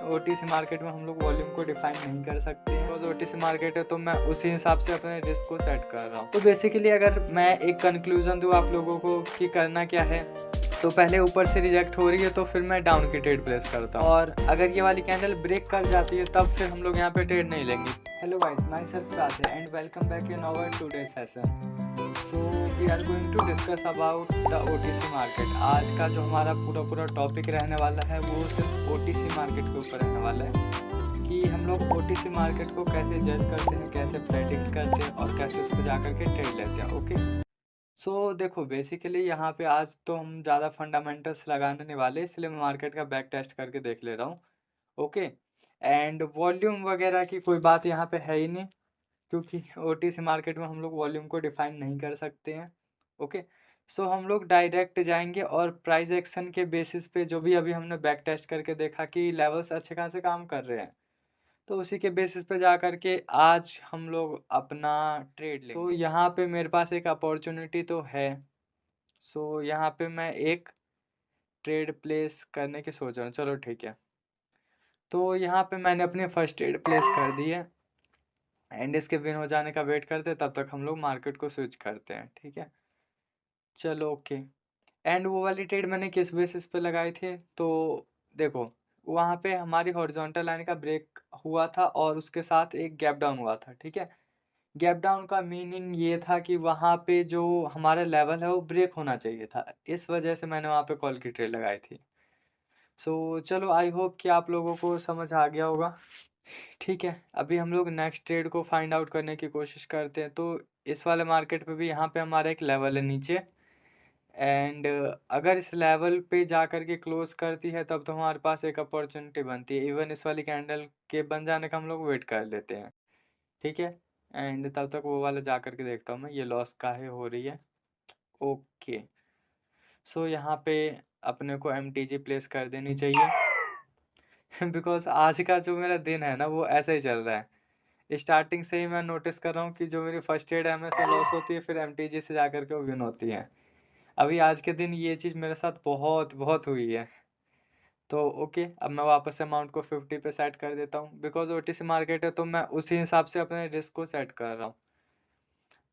OTC market में हम लोग वॉल्यूम को डिफाइन नहीं कर सकते हैं। बिकॉज ओटीसी मार्केट है तो मैं उसी हिसाब से अपने रिस्क को सेट कर रहा हूँ। तो बेसिकली अगर मैं एक कंक्लूजन दूँ आप लोगों को कि करना क्या है, तो पहले ऊपर से रिजेक्ट हो रही है तो फिर मैं डाउन की ट्रेड प्लेस करता हूँ, और अगर ये वाली कैंडल ब्रेक कर जाती है तब फिर हम लोग यहाँ पे ट्रेड नहीं लेंगे। Hello guys, myself Raj and welcome back in our today session. So we are going to discuss about the OTC market. आज का जो हमारा पूरा टॉपिक रहने वाला है वो सिर्फ ओटीसी मार्केट के ऊपर रहने वाला है कि हम लोग ओटीसी मार्केट को कैसे जज करते हैं, कैसे प्रेडिक्ट करते हैं और कैसे उसको जा करके ट्रेड लेते हैं। ओके, सो देखो बेसिकली यहाँ पे आज तो हम ज़्यादा फंडामेंटल्स लगाने नहीं वाले, इसलिए मैं मार्केट का बैक टेस्ट करके देख ले रहा हूँ। ओके, एंड वॉल्यूम वगैरह की कोई बात यहाँ पे है ही नहीं, क्योंकि ओटीसी मार्केट में हम लोग वॉल्यूम को डिफाइन नहीं कर सकते हैं। ओके, सो हम लोग डायरेक्ट जाएंगे और प्राइस एक्शन के बेसिस पे जो भी अभी हमने बैक टेस्ट करके देखा कि लेवल्स अच्छे खासे काम कर रहे हैं, तो उसी के बेसिस पे जा कर के आज हम लोग अपना ट्रेड लेंगे। सो यहाँ पे मेरे पास एक अपॉर्चुनिटी तो है। सो यहाँ पे मैं एक ट्रेड प्लेस करने की सोच रहा हूँ। चलो ठीक है, तो यहाँ पे मैंने अपनी फर्स्ट ट्रेड प्लेस कर दी है एंड इसके विन हो जाने का वेट करते हैं, तब तक हम लोग मार्केट को स्विच करते हैं। ठीक है, चलो ओके। एंड वो वाली ट्रेड मैंने किस बेसिस पे लगाई थी, तो देखो वहाँ पे हमारी हॉरिजॉन्टल लाइन का ब्रेक हुआ था और उसके साथ एक गैप डाउन हुआ था। ठीक है, गैप डाउन का मीनिंग ये था कि वहाँ पे जो हमारा लेवल है वो ब्रेक होना चाहिए था, इस वजह से मैंने वहाँ पे कॉल की ट्रेड लगाई थी। सो चलो आई होप कि आप लोगों को समझ आ गया होगा। ठीक है, अभी हम लोग नेक्स्ट ट्रेड को फाइंड आउट करने की कोशिश करते हैं। तो इस वाले मार्केट पे भी यहाँ पे हमारा एक लेवल है नीचे, एंड अगर इस लेवल पे जा कर के क्लोज करती है तब तो हमारे पास एक अपॉर्चुनिटी बनती है। इवन इस वाली कैंडल के बन जाने का हम लोग वेट कर लेते हैं। ठीक है, एंड तब तक वो वाला जा कर के देखता हूँ मैं ये लॉस काहे हो रही है। ओके, सो यहाँ पे अपने को MTG प्लेस कर देनी चाहिए बिकॉज आज का जो मेरा दिन है ना वो ऐसा ही चल रहा है। स्टार्टिंग से ही मैं नोटिस कर रहा हूँ कि जो मेरी फर्स्ट ट्रेड है हमेशा लॉस होती है, फिर MTG से जा कर के वो विन होती है। अभी आज के दिन ये चीज़ मेरे साथ बहुत बहुत हुई है। तो ओके, अब मैं वापस अमाउंट को 50 पे सेट कर देता हूँ। बिकॉज ओटीसी मार्केट है तो मैं उसी हिसाब से अपने रिस्क को सेट कर रहा हूँ।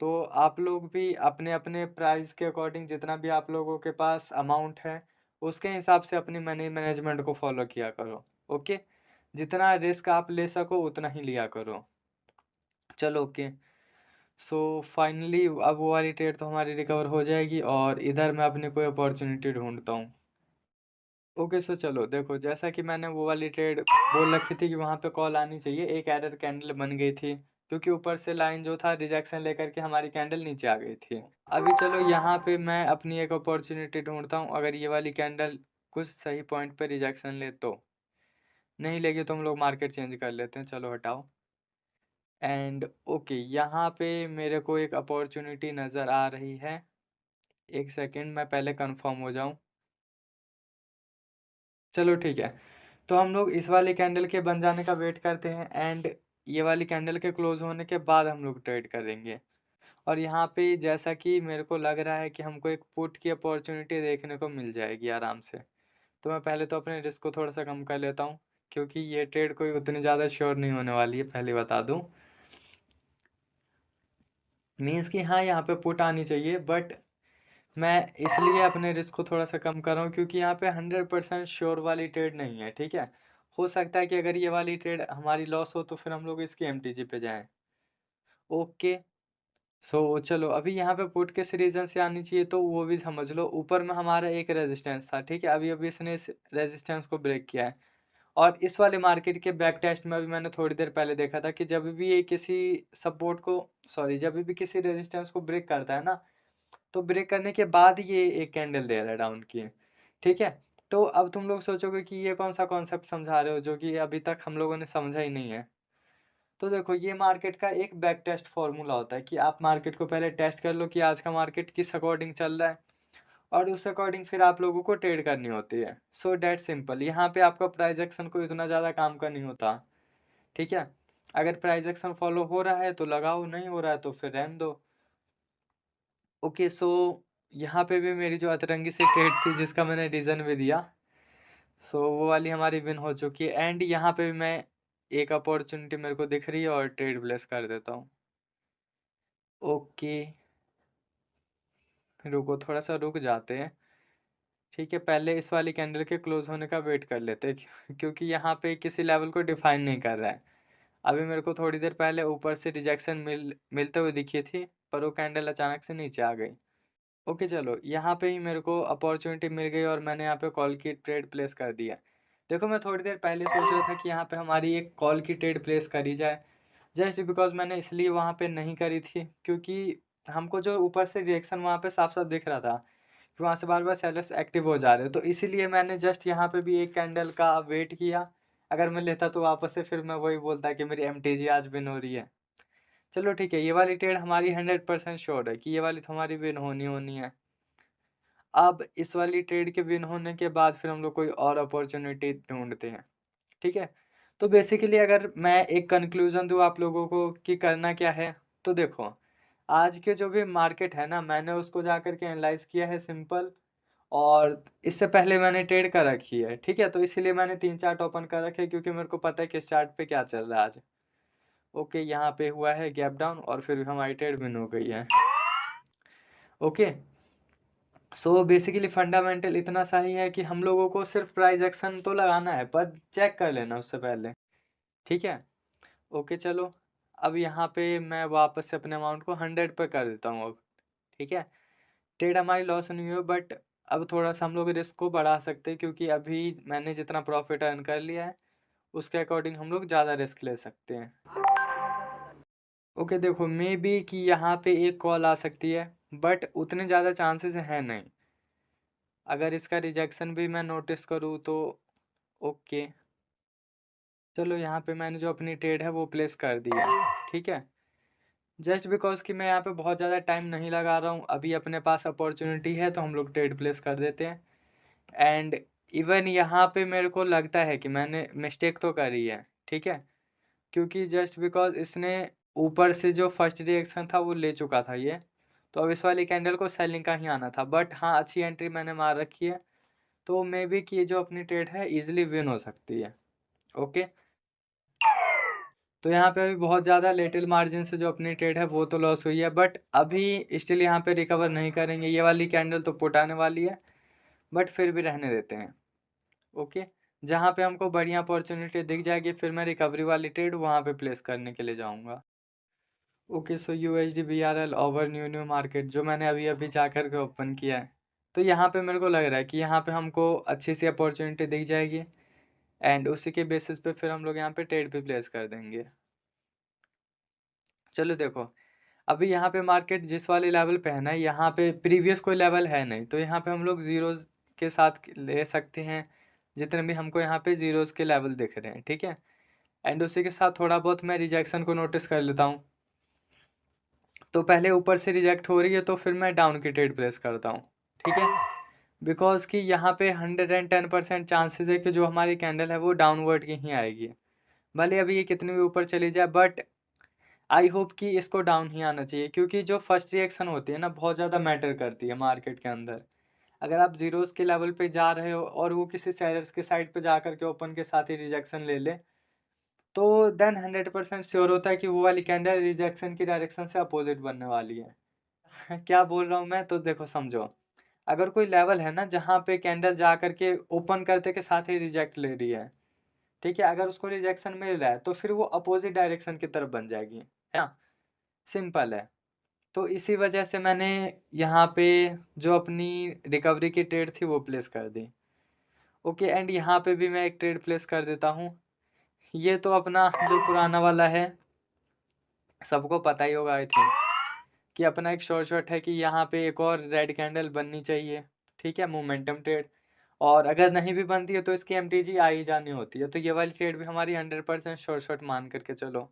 तो आप लोग भी अपने अपने प्राइस के अकॉर्डिंग जितना भी आप लोगों के पास अमाउंट है उसके हिसाब से अपनी मनी मैनेजमेंट को फॉलो किया करो। ओके, जितना रिस्क आप ले सको उतना ही लिया करो। चलो ओके, सो फाइनली अब वो वाली ट्रेड तो हमारी रिकवर हो जाएगी और इधर मैं अपनी कोई अपॉर्चुनिटी ढूंढता हूँ। ओके, सो चलो देखो, जैसा कि मैंने वो वाली ट्रेड बोल रखी थी कि वहाँ पे कॉल आनी चाहिए, एक एरर कैंडल बन गई थी क्योंकि ऊपर से लाइन जो था रिजेक्शन लेकर के हमारी कैंडल नीचे आ गई थी। अभी चलो यहाँ पे मैं अपनी एक अपॉर्चुनिटी ढूंढता हूँ, अगर ये वाली कैंडल कुछ सही पॉइंट पे रिजेक्शन ले तो। नहीं लेगी तो हम लोग मार्केट चेंज कर लेते हैं। चलो हटाओ, एंड ओके यहाँ पे मेरे को एक अपॉर्चुनिटी नज़र आ रही है। एक सेकेंड, मैं पहले कंफर्म हो जाऊँ। चलो ठीक है, तो हम लोग इस वाली कैंडल के बन जाने का वेट करते हैं एंड ये वाली कैंडल के क्लोज होने के बाद हम लोग ट्रेड करेंगे। और यहाँ पे जैसा कि मेरे को लग रहा है कि हमको एक पुट की अपॉर्चुनिटी देखने को मिल जाएगी आराम से। तो मैं पहले तो अपने रिस्क को थोड़ा सा कम कर लेता हूँ, क्योंकि ये ट्रेड कोई उतनी ज़्यादा श्योर नहीं होने वाली है, पहले बता दूँ। मीन्स कि हाँ यहाँ पे पुट आनी चाहिए, बट मैं इसलिए अपने रिस्क को थोड़ा सा कम कर रहा हूँ क्योंकि यहाँ पे 100% श्योर वाली ट्रेड नहीं है। ठीक है, हो सकता है कि अगर ये वाली ट्रेड हमारी लॉस हो तो फिर हम लोग इसकी MTG पे जाएं। ओके, सो चलो अभी यहाँ पे पुट किस रीज़न से आनी चाहिए तो वो भी समझ लो। ऊपर में हमारा एक रेजिस्टेंस था, ठीक है, अभी अभी इसने इस रेजिस्टेंस को ब्रेक किया है। और इस वाले मार्केट के बैक टेस्ट में भी मैंने थोड़ी देर पहले देखा था कि जब भी ये किसी सपोर्ट को, सॉरी, जब भी किसी रेजिस्टेंस को ब्रेक करता है ना, तो ब्रेक करने के बाद ये एक कैंडल दे रहा है डाउन की। ठीक है, तो अब तुम लोग सोचोगे कि ये कौन सा कॉन्सेप्ट समझा रहे हो जो कि अभी तक हम लोगों ने समझा ही नहीं है। तो देखो ये मार्केट का एक बैक टेस्ट फॉर्मूला होता है कि आप मार्केट को पहले टेस्ट कर लो कि आज का मार्केट किस अकॉर्डिंग चल रहा है, और उस अकॉर्डिंग फिर आप लोगों को ट्रेड करनी होती है। सो डेट सिंपल, यहाँ पे आपका प्राइस एक्शन को इतना ज़्यादा काम का नहीं होता। ठीक है, अगर प्राइस एक्शन फॉलो हो रहा है तो लगाओ, नहीं हो रहा है तो फिर रहने दो। ओके, सो यहाँ पे भी मेरी जो अतरंगी सी ट्रेड थी जिसका मैंने रीज़न भी दिया। सो वो वाली हमारी विन हो चुकी है एंड यहाँ पे भी मैं एक अपॉर्चुनिटी मेरे को दिख रही है और ट्रेड प्लेस कर देता हूँ। ओके, रुको थोड़ा-सा रुक जाते हैं। ठीक है, पहले इस वाली कैंडल के क्लोज़ होने का वेट कर लेते हैं क्योंकि यहाँ पे किसी लेवल को डिफाइन नहीं कर रहा है। अभी मेरे को थोड़ी देर पहले ऊपर से रिजेक्शन मिलते हुए दिखी थी, पर वो कैंडल अचानक से नीचे आ गई। ओके चलो, यहाँ पे ही मेरे को अपॉर्चुनिटी मिल गई और मैंने यहाँ पे कॉल की ट्रेड प्लेस कर दिया। देखो मैं थोड़ी देर पहले सोच रहा था कि यहाँ पे हमारी एक कॉल की ट्रेड प्लेस करी जाए, जस्ट बिकॉज़ मैंने इसलिए वहाँ पे नहीं करी थी क्योंकि हमको जो ऊपर से रिएक्शन वहाँ पे साफ-साफ दिख रहा था कि वहाँ से बार-बार सेलर्स एक्टिव हो जा रहे हैं। तो इसीलिए मैंने जस्ट यहाँ पे भी एक कैंडल का वेट किया। अगर मैं लेता तो वापस से फिर मैं वही बोलता कि मेरी एमटीजी आज विन हो रही है। चलो ठीक है, ये वाली ट्रेड हमारी 100% श्योर है कि ये वाली तो हमारी विन होनी होनी है। अब इस वाली ट्रेड के विन होने के बाद फिर हम लोग कोई और अपॉर्चुनिटी ढूँढते हैं, ठीक है? तो बेसिकली अगर मैं एक कंक्लूज़न दूँ आप लोगों को कि करना क्या है, तो देखो, आज के जो भी मार्केट है ना, मैंने उसको जा कर के एनालाइज़ किया है सिंपल और इससे पहले मैंने ट्रेड कर रखी है, ठीक है? तो इसीलिए मैंने 3 चार्ट ओपन कर रखे हैं क्योंकि मेरे को पता है किस चार्ट पे क्या चल रहा है आज। ओके, यहाँ पे हुआ है गैप डाउन और फिर हमारी ट्रेड विन हो गई है। ओके, सो बेसिकली फंडामेंटल इतना सा ही है कि हम लोगों को सिर्फ प्राइस एक्शन तो लगाना है पर चेक कर लेना उससे पहले, ठीक है? ओके चलो, अब यहाँ पे मैं वापस से अपने अमाउंट को 100 पे कर देता हूँ अब, ठीक है? ट्रेड हमारी लॉस नहीं हुई बट अब थोड़ा-सा हम लोग रिस्क को बढ़ा सकते हैं क्योंकि अभी मैंने जितना प्रॉफिट अर्न कर लिया है, उसके अकॉर्डिंग हम लोग ज़्यादा रिस्क ले सकते हैं। ओके देखो, मे बी कि यहाँ पे एक कॉल आ सकती है, बट उतने ज़्यादा चांसेस हैं नहीं। अगर इसका रिजेक्शन भी मैं नोटिस करूँ तो ओके, चलो यहाँ पे मैंने जो अपनी ट्रेड है वो प्लेस कर दी है, ठीक है? जस्ट बिकॉज़ कि मैं यहाँ पे बहुत ज़्यादा टाइम नहीं लगा रहा हूँ, अभी अपने पास अपॉर्च्युनिटी है तो हम लोग ट्रेड प्लेस कर देते हैं। एंड इवन यहाँ पे मेरे को लगता है कि मैंने मिस्टेक तो करी है, ठीक है? क्योंकि जस्ट बिकॉज़ इसने ऊपर से जो फर्स्ट रिएक्शन था वो ले चुका था ये, तो अब इस वाली कैंडल को सेलिंग का ही आना था। बट हाँ, अच्छी एंट्री मैंने मार रखी है, तो मे बी कि ये जो अपनी ट्रेड है ईज़िली विन हो सकती है। ओके? तो यहाँ पे अभी बहुत ज़्यादा लिटिल मार्जिन से जो अपनी ट्रेड है वो तो लॉस हुई है, बट अभी स्टिल यहाँ पे रिकवर नहीं करेंगे। ये वाली कैंडल तो पुट आने वाली है, बट फिर भी रहने देते हैं। ओके? जहाँ पे हमको बढ़िया अपॉर्च्युनिटी दिख जाएगी फिर मैं रिकवरी वाली ट्रेड वहाँ पे प्लेस करने के लिए जाऊँगा। ओके, सो USD BRL over new market जो मैंने अभी-अभी जा कर के ओपन किया है। तो यहाँ पे मेरे को लग रहा है कि यहाँ पे हमको अच्छी सी अपॉर्च्युनिटी दिख जाएगी एंड उसी के बेसिस पे फिर हम लोग यहाँ पे ट्रेड भी प्लेस कर देंगे। चलो देखो, अभी यहाँ पे मार्केट जिस वाले लेवल पे है ना, यहाँ पे प्रीवियस कोई लेवल है नहीं, तो यहाँ पे हम लोग ज़ीरोज़ के साथ ले सकते हैं, जितने भी हमको यहाँ पे ज़ीरोज़ के लेवल दिख रहे हैं, ठीक है? एंड उसी के साथ थोड़ा बहुत मैं रिजेक्शन को नोटिस कर लेता हूँ। तो पहले ऊपर से रिजेक्ट हो रही है तो फिर मैं डाउन की ट्रेड प्लेस करता हूँ, ठीक है? बिकॉज़ कि यहाँ पे 110% चांसेस है कि जो हमारी कैंडल है वो डाउनवर्ड की ही आएगी। भले अभी ये कितनी भी ऊपर चली जाए बट आई होप कि इसको डाउन ही आना चाहिए क्योंकि जो फर्स्ट रिएक्शन होती है ना बहुत ज़्यादा मैटर करती है मार्केट के अंदर। अगर आप ज़ीरोज़ के लेवल पे जा रहे हो और वो किसी सेलर्स के साइड पे जा कर के ओपन के साथ ही रिजेक्शन ले ले, तो देन 100% श्योर होता है कि वो वाली कैंडल रिजेक्शन की डायरेक्शन से अपोज़िट बनने वाली है। क्या बोल रहा हूँ मैं तो देखो समझो, अगर कोई लेवल है ना जहाँ पे कैंडल जा कर के ओपन करते के साथ ही रिजेक्ट ले रही है, ठीक है? अगर उसको रिजेक्शन मिल रहा है तो फिर वो अपोज़िट डायरेक्शन की तरफ बन जाएगी, है ना? सिंपल है। तो इसी वजह से मैंने यहाँ पे जो अपनी रिकवरी की ट्रेड थी वो प्लेस कर दी। ओके एंड यहाँ पे भी मैं एक ट्रेड प्लेस कर देता हूँ। ये तो अपना जो पुराना वाला है, सबको पता ही होगा आई थिंक कि अपना एक शॉर्ट है कि यहाँ पे एक और रेड कैंडल बननी चाहिए, ठीक है? मोमेंटम ट्रेड और अगर नहीं भी बनती है तो इसकी एमटीजी आ ही जानी होती है। तो ये वाली ट्रेड भी हमारी 100% शॉर्ट मान कर के चलो,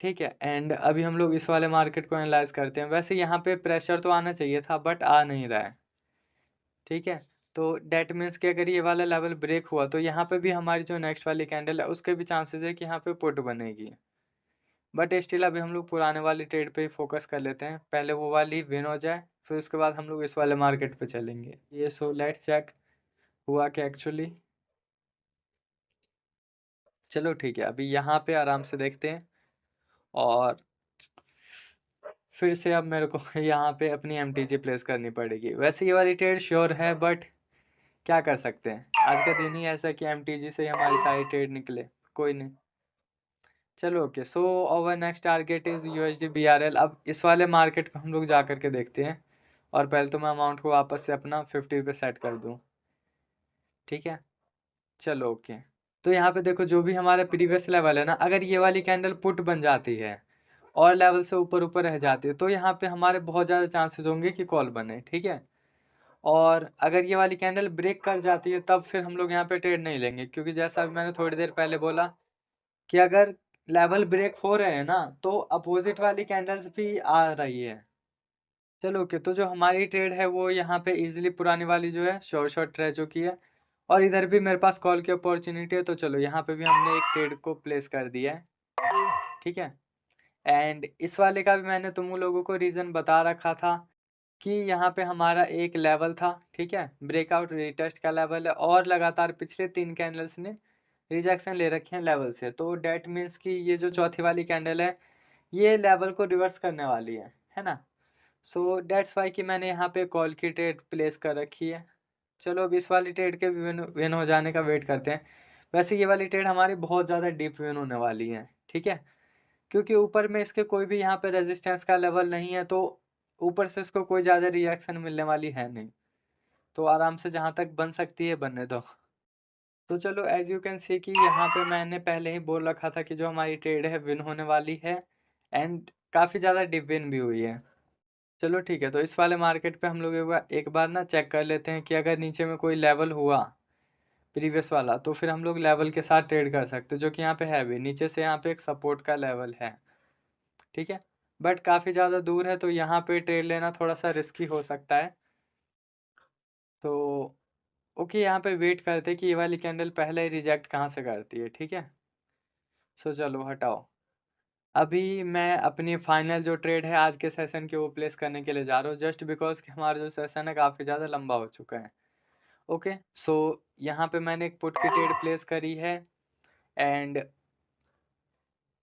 ठीक है? एंड अभी हम लोग इस वाले मार्केट को एनालाइज़ करते हैं। वैसे यहाँ पे प्रेशर तो आना चाहिए था बट आ नहीं रहा है, ठीक है? तो दैट मीन्स कि अगर ये वाला लेवल ब्रेक हुआ तो यहाँ पे भी हमारी जो नेक्स्ट वाली कैंडल है उसके भी चांसेस है कि यहाँ पे पुट बनेगी। बट स्टिल अभी हम लोग पुराने वाली ट्रेड पे ही फोकस कर लेते हैं, पहले वो वाली विन हो जाए, फिर उसके बाद हम लोग इस वाले मार्केट पे चलेंगे। ये सो लेट्स चेक हुआ क्या एक्चुअली। चलो ठीक है, अभी यहाँ पे आराम से देखते हैं। और फिर से अब मेरे को यहाँ पे अपनी एमटीजी प्लेस करनी पड़ेगी। वैसे ये वाली ट्रेड श्योर है, बट क्या कर सकते हैं, आज का दिन ही ऐसा कि एमटीजी से ही हमारी सारी ट्रेड निकले। कोई नहीं, चलो okay. So our next target is USD BRL. अब इस वाले मार्केट पे हम लोग जा करके देखते हैं। और पहले तो मैं अमाउंट को वापस से अपना 50 पे सेट कर दूँ, ठीक है। चलो ओके। तो यहाँ पे देखो, जो भी हमारा प्रीवियस लेवल है ना, अगर ये वाली कैंडल पुट बन जाती है और लेवल से ऊपर ऊपर रह जाती है, तो यहाँ पे हमारे बहुत ज़्यादा चांसेस होंगे कि कॉल बने, ठीक है। और अगर ये वाली कैंडल ब्रेक कर जाती है, तब फिर हम लोग यहाँ पे ट्रेड नहीं लेंगे, क्योंकि जैसा अभी मैंने थोड़ी देर पहले बोला कि अगर लेवल ब्रेक हो रहे हैं ना, तो अपोजिट वाली कैंडल्स भी आ रही है। चलो ओके। तो जो हमारी ट्रेड है वो यहाँ पे इजीली पुरानी वाली जो है शॉर्ट रह चुकी है। और इधर भी मेरे पास कॉल की अपॉर्चुनिटी है, तो चलो यहाँ पे भी हमने एक ट्रेड को प्लेस कर दिया है, ठीक है। एंड इस वाले का भी मैंने तुम लोगों को रीज़न बता रखा था कि यहाँ पे हमारा एक लेवल था, ठीक है, ब्रेकआउट रीटेस्ट का लेवल है, और लगातार पिछले 3 कैंडल्स ने रिजेक्शन ले रखे हैं लेवल से। तो डेट मीन्स कि ये जो चौथी वाली कैंडल है, ये लेवल को रिवर्स करने वाली है ना। सो डेट्स वाई कि मैंने यहाँ पे कॉल की ट्रेड प्लेस कर रखी है। चलो अब इस वाली ट्रेड के विन हो जाने का वेट करते हैं। वैसे ये वाली ट्रेड हमारी बहुत ज़्यादा डीप विन होने वाली है, ठीक है, क्योंकि ऊपर में इसके कोई भी यहाँ पे रेजिस्टेंस का लेवल नहीं है, तो ऊपर से इसको कोई ज़्यादा रिएक्शन मिलने वाली है नहीं। तो आराम से जहाँ तक बन सकती है बनने दो। तो चलो एज यू कैन सी कि यहाँ पे मैंने पहले ही बोल रखा था कि जो हमारी ट्रेड है विन होने वाली है, एंड काफ़ी ज़्यादा डीप विन भी हुई है। चलो ठीक है, तो इस वाले मार्केट पे हम लोग एक बार ना चेक कर लेते हैं कि अगर नीचे में कोई लेवल हुआ प्रीवियस वाला, तो फिर हम लोग लेवल के साथ ट्रेड कर सकते हैं, जो कि यहाँ पे है भी। नीचे से यहाँ पे एक सपोर्ट का लेवल है, ठीक है, बट काफ़ी ज़्यादा दूर है, तो यहाँ पे ट्रेड लेना थोड़ा सा रिस्की हो सकता है। तो ओके, यहाँ पे वेट करते हैं कि ये वाली कैंडल पहले ही रिजेक्ट कहाँ से करती है, ठीक है। सो चलो हटाओ। अभी मैं अपनी फाइनल जो ट्रेड है आज के सेशन के, वो प्लेस करने के लिए जा रहा हूँ, जस्ट बिकॉज कि हमारा जो सेशन है काफ़ी ज़्यादा लंबा हो चुका है। ओके, सो यहाँ पे मैंने एक पुट की ट्रेड प्लेस करी है, एंड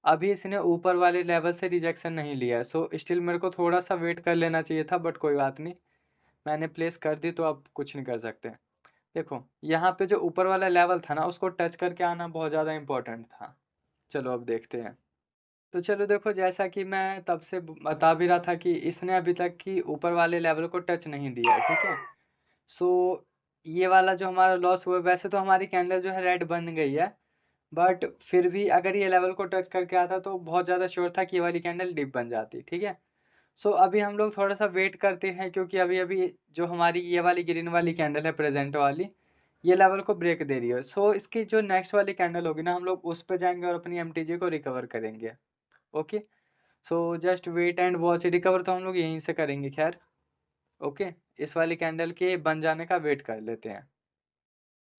अभी इसने ऊपर वाले लेवल से रिजेक्शन नहीं लिया है, सो स्टिल मेरे को थोड़ा सा वेट कर लेना चाहिए था, बट कोई बात नहीं, मैंने प्लेस कर दी तो अब कुछ नहीं कर सकते। देखो यहाँ पे जो ऊपर वाला लेवल था ना, उसको टच करके आना बहुत ज़्यादा इम्पोर्टेंट था। चलो अब देखते हैं। तो चलो देखो, जैसा कि मैं तब से बता भी रहा था कि इसने अभी तक की ऊपर वाले लेवल को टच नहीं दिया है, ठीक है। सो ये वाला जो हमारा लॉस हुआ, वैसे तो हमारी कैंडल जो है रेड बन गई है, बट फिर भी अगर ये लेवल को टच करके आता तो बहुत ज़्यादा श्योर था कि ये वाली कैंडल डिप बन जाती, ठीक है। सो अभी हम लोग थोड़ा सा वेट करते हैं, क्योंकि अभी अभी जो हमारी ये वाली ग्रीन वाली कैंडल है प्रेजेंट वाली, ये लेवल को ब्रेक दे रही है। सो इसकी जो नेक्स्ट वाली कैंडल होगी ना, हम लोग उस पर जाएंगे और अपनी एमटीजी को रिकवर करेंगे। Okay, so just wait and watch. Recover तो हम लोग यहीं से करेंगे खैर। ओके, इस वाली कैंडल के बन जाने का वेट कर लेते हैं।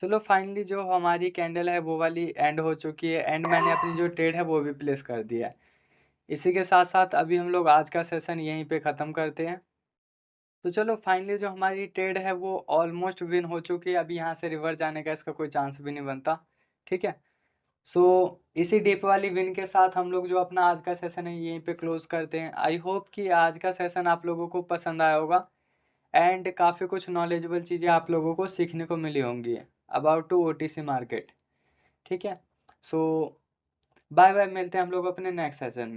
चलो फाइनली जो हमारी कैंडल है वो वाली एंड हो चुकी है, एंड मैंने अपनी जो ट्रेड है वो भी प्लेस कर दिया है। इसी के साथ साथ अभी हम लोग आज का सेशन यहीं पे ख़त्म करते हैं। तो चलो फाइनली जो हमारी ट्रेड है वो ऑलमोस्ट विन हो चुकी है। अभी यहाँ से रिवर्स जाने का इसका कोई चांस भी नहीं बनता, ठीक है। सो इसी डीप वाली विन के साथ हम लोग जो अपना आज का सेशन है यहीं पे क्लोज करते हैं। आई होप कि आज का सेशन आप लोगों को पसंद आया होगा, एंड काफ़ी कुछ नॉलेजेबल चीज़ें आप लोगों को सीखने को मिली होंगी अबाउट टू ओटीसी मार्केट, ठीक है। सो बाय बाय, मिलते हैं हम लोग अपने नेक्स्ट सेशन में।